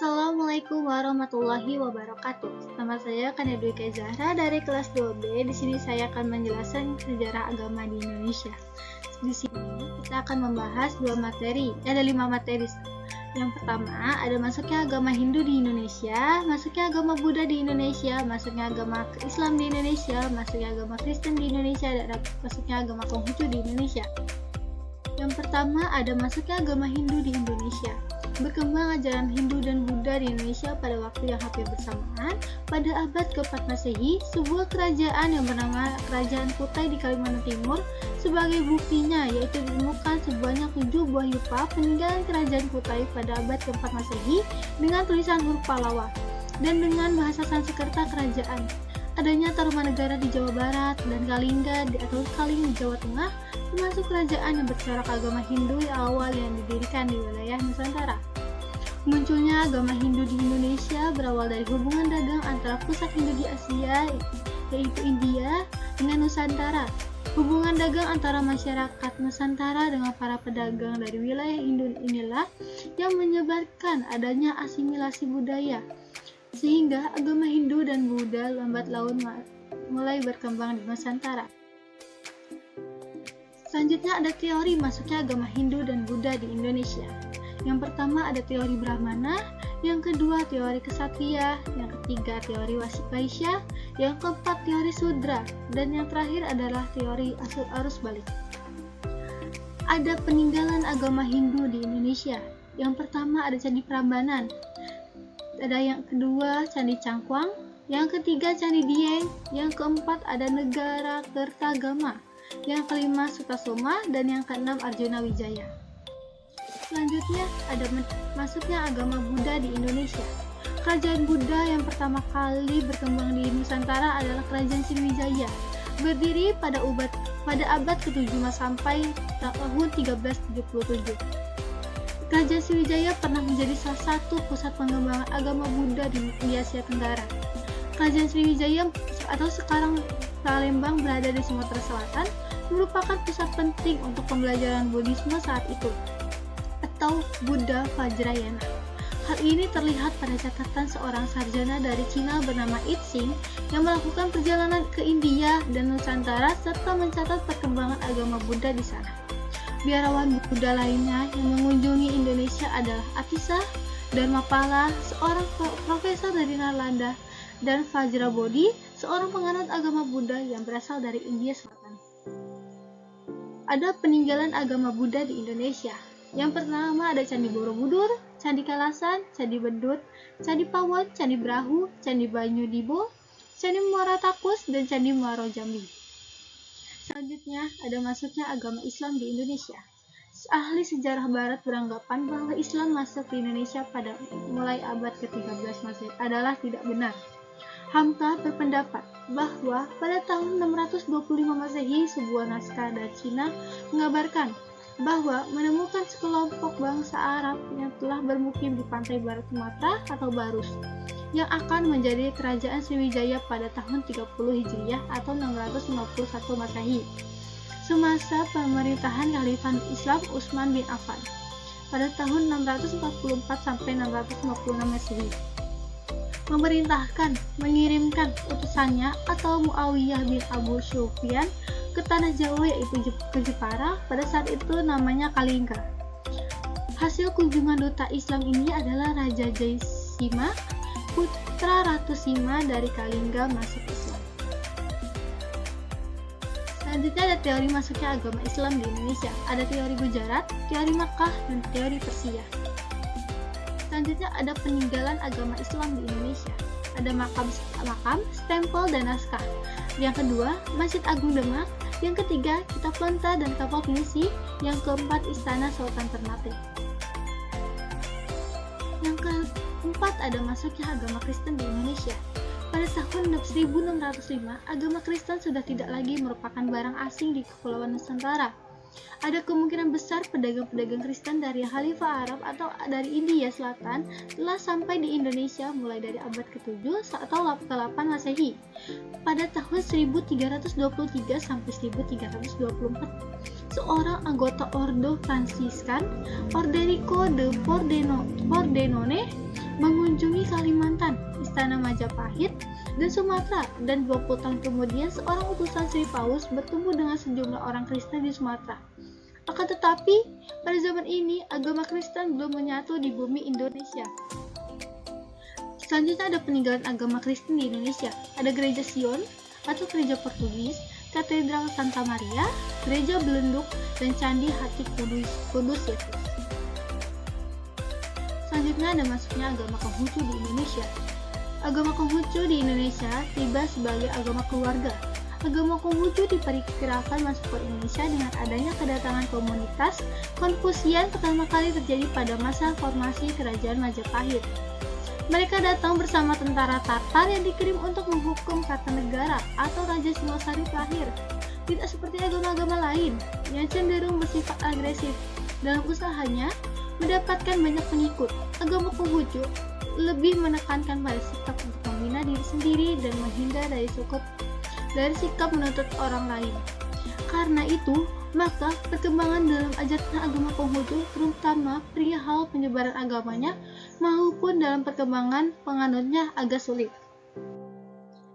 Assalamualaikum warahmatullahi wabarakatuh. Nama saya Kania Dwi Kai Zahra dari kelas 2B. Di sini saya akan menjelaskan sejarah agama di Indonesia. Di sini kita akan membahas dua materi. Ada 5 materi. Yang pertama ada masuknya agama Hindu di Indonesia, masuknya agama Buddha di Indonesia, masuknya agama Islam di Indonesia, masuknya agama Kristen di Indonesia, dan masuknya agama Konghucu di Indonesia. Yang pertama ada masuknya agama Hindu di Indonesia. Berkembang ajaran Hindu dan Buddha di Indonesia pada waktu yang hampir bersamaan. Pada abad ke-4 Masehi, sebuah kerajaan yang bernama Kerajaan Kutai di Kalimantan Timur. Sebagai buktinya, yaitu ditemukan sebanyak 7 buah yupa peninggalan Kerajaan Kutai pada abad ke-4 Masehi dengan tulisan huruf Pallawa dan dengan bahasa Sanskerta kerajaan. Adanya Tarumanegara di Jawa Barat dan Kalingga atau Kaling di Jawa Tengah, termasuk kerajaan yang bercorak agama Hindu awal yang didirikan di wilayah Nusantara. Munculnya agama Hindu di Indonesia berawal dari hubungan dagang antara pusat Hindu di Asia, yaitu India, dengan Nusantara. Hubungan dagang antara masyarakat Nusantara dengan para pedagang dari wilayah Hindu inilah yang menyebabkan adanya asimilasi budaya, sehingga agama Hindu dan Buddha lambat laun mulai berkembang di Nusantara. Selanjutnya ada teori masuknya agama Hindu dan Buddha di Indonesia. Yang pertama ada teori Brahmana, yang kedua teori Ksatria, yang ketiga teori Vaishya, yang keempat teori Sudra, dan yang terakhir adalah teori arus balik. Ada peninggalan agama Hindu di Indonesia. Yang pertama ada Candi Prambanan, ada yang kedua Candi Cangkuang, yang ketiga Candi Dieng, yang keempat ada Negara Kertagama, yang kelima Sutasoma, dan yang keenam Arjuna Wijaya. Selanjutnya ada masuknya agama Buddha di Indonesia. Kerajaan Buddha yang pertama kali berkembang di Nusantara adalah Kerajaan Sriwijaya, berdiri pada abad ke-7 sampai tahun 1377. Kerajaan Sriwijaya pernah menjadi salah satu pusat pengembangan agama Buddha di Asia Tenggara. Kerajaan Sriwijaya atau sekarang Palembang berada di Sumatera Selatan merupakan pusat penting untuk pembelajaran Buddhisme saat itu, atau Buddha Vajrayana. Hal ini terlihat pada catatan seorang sarjana dari Cina bernama It Sing yang melakukan perjalanan ke India dan Nusantara serta mencatat perkembangan agama Buddha di sana. Biarawan Buddha lainnya yang mengunjungi Indonesia adalah Atisa Dharmapala, seorang profesor dari Nalanda, dan Vajrabodhi, seorang penganut agama Buddha yang berasal dari India Selatan. Ada peninggalan agama Buddha di Indonesia. Yang pertama ada Candi Borobudur, Candi Kalasan, Candi Bedut, Candi Pawon, Candi Brahu, Candi Banyudibo, Candi Muara Takus, dan Candi Muaro Jambi. Selanjutnya ada masuknya agama Islam di Indonesia. Ahli sejarah Barat beranggapan bahwa Islam masuk di Indonesia pada mulai abad ke-13 Masehi adalah tidak benar. Hamka berpendapat bahwa pada tahun 625 Masehi sebuah naskah dari Cina mengabarkan bahwa menemukan sekelompok bangsa Arab yang telah bermukim di pantai barat Sumatera atau Barus yang akan menjadi kerajaan Sriwijaya pada tahun 30 Hijriah atau 651 Masehi semasa pemerintahan Khalifah Islam Utsman bin Affan pada tahun 644 sampai 656 Masehi. Memerintahkan mengirimkan utusannya atau Muawiyah bin Abu Sufyan ke tanah Jawa, yaitu ke Jepara, pada saat itu namanya Kalingga. Hasil kunjungan duta Islam ini adalah Raja Jaisima, putra Ratu Sima dari Kalingga, masuk Islam. Selanjutnya ada teori masuknya agama Islam di Indonesia. Ada teori Gujarat, teori Makkah, dan teori Persia. Selanjutnya ada peninggalan agama Islam di Indonesia. Ada makam, stempel, dan naskah. Yang kedua, Masjid Agung Demak. Yang ketiga, Kitab Lontar dan Kapal Pinisi. Yang keempat, Istana Sultan Ternate. Yang keempat ada masuknya agama Kristen di Indonesia. Pada tahun 1605, agama Kristen sudah tidak lagi merupakan barang asing di Kepulauan Nusantara. Ada kemungkinan besar pedagang-pedagang Kristen dari Khalifah Arab atau dari India Selatan telah sampai di Indonesia mulai dari abad ke-7 atau ke-8 Masehi pada tahun 1323 sampai 1324. seorang anggota Ordo Fransiskan, Orderico de Pordenone, mengunjungi Kalimantan, Istana Majapahit, dan Sumatera, dan 20 tahun kemudian seorang utusan Sri Paus bertemu dengan sejumlah orang Kristen di Sumatera. Akan tetapi, pada zaman ini agama Kristen belum menyatu di bumi Indonesia. Selanjutnya ada peninggalan agama Kristen di Indonesia. Ada Gereja Sion atau Gereja Portugis, Katedral Santa Maria, Gereja Belenduk, dan Candi Hati Kudus Yesus. Selanjutnya ada masuknya agama Konghucu di Indonesia. Agama Konghucu di Indonesia tiba sebagai agama keluarga. Agama Konghucu diperkirakan masuk ke Indonesia dengan adanya kedatangan komunitas Konfusian pertama kali terjadi pada masa formasi Kerajaan Majapahit. Mereka datang bersama tentara Tatar yang dikirim untuk menghukum Kartanegara atau Raja Singosari terakhir. Tidak seperti agama-agama lain yang cenderung bersifat agresif dalam usahanya mendapatkan banyak pengikut. Agama Konghucu lebih menekankan pada sikap untuk membina diri sendiri dan menghindar dari sikap menuntut orang lain. Karena itu, maka perkembangan dalam ajaran agama Konghucu, terutama perihal penyebaran agamanya maupun dalam perkembangan penganutnya agak sulit.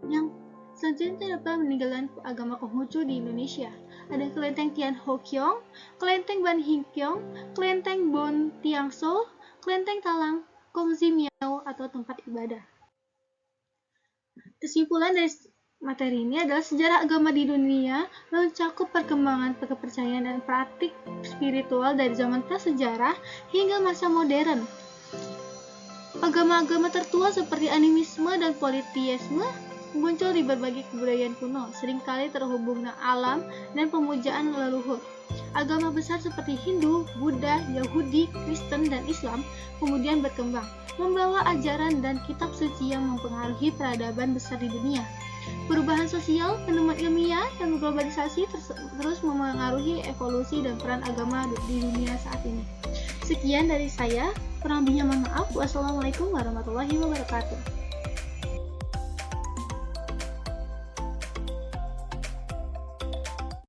Yang selanjutnya dapat meninggalan agama Konghucu di Indonesia. Ada Kelenteng Tian Ho Kiong, Kelenteng Ban Hing Kiong, Kelenteng Bon Tiang So, Kelenteng Talang Kongsi Miao atau tempat ibadah. Kesimpulan dari materi ini adalah sejarah agama di dunia mencakup perkembangan kepercayaan dan praktik spiritual dari zaman prasejarah hingga masa modern. Agama-agama tertua seperti animisme dan politeisme muncul di berbagai kebudayaan kuno, seringkali terhubung dengan alam dan pemujaan leluhur. Agama besar seperti Hindu, Buddha, Yahudi, Kristen, dan Islam kemudian berkembang, membawa ajaran dan kitab suci yang mempengaruhi peradaban besar di dunia. Perubahan sosial, penemuan ilmiah, dan globalisasi terus memengaruhi evolusi dan peran agama di dunia saat ini. Sekian dari saya, kurang lebihnya mohon maaf. Wassalamualaikum warahmatullahi wabarakatuh.